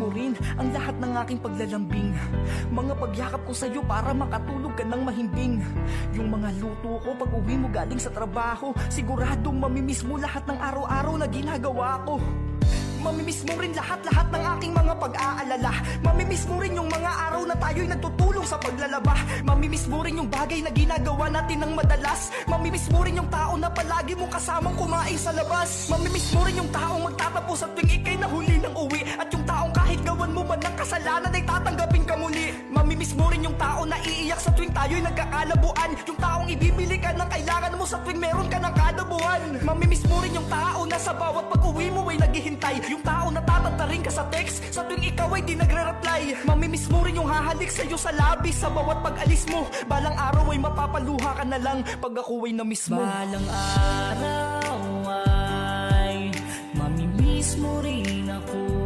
mo rin ang lahat ng aking paglalambing. Mga pagyakap ko sa'yo para makatulog ka ng mahimbing. Yung mga luto ko pag uwi mo galing sa trabaho, siguradong mamimiss mo lahat ng araw-araw na ginagawa ko. Mamimiss mo rin lahat-lahat ng aking mga pag-aalala. Mamimiss mo rin yung mga araw na tayo'y nagtutulong sa paglalaba. Mamimiss mo rin yung bagay na ginagawa natin ng madalas. Mamimiss mo rin yung tao na palagi mong kasamang kumain sa labas. Mamimiss mo rin yung taong magtatapos at tuwing ikay nahuli ng uwi. At yung taong kahit gawan mo man ng kasalanan ay tatanggapin ka muli. Mamimiss mo rin yung tao na iiyak sa tuwing tayo'y nagkakalabuan. Yung taong ibibili ka ng kailangan mo sa tuwing meron ka ng kada buwan. Mamimiss mo rin yung tao na sa bawat pag-uwi mo ay naghihintay. Yung tao na tatantarin ka sa text sa tuwing ikaw ay di nagre-reply. Mamimiss mo rin yung hahalik sa'yo sa labi sa bawat pag-alis mo. Balang araw ay mapapaluha ka na lang pag ako ay na-miss mo. Balang araw ay mamimiss mo rin ako.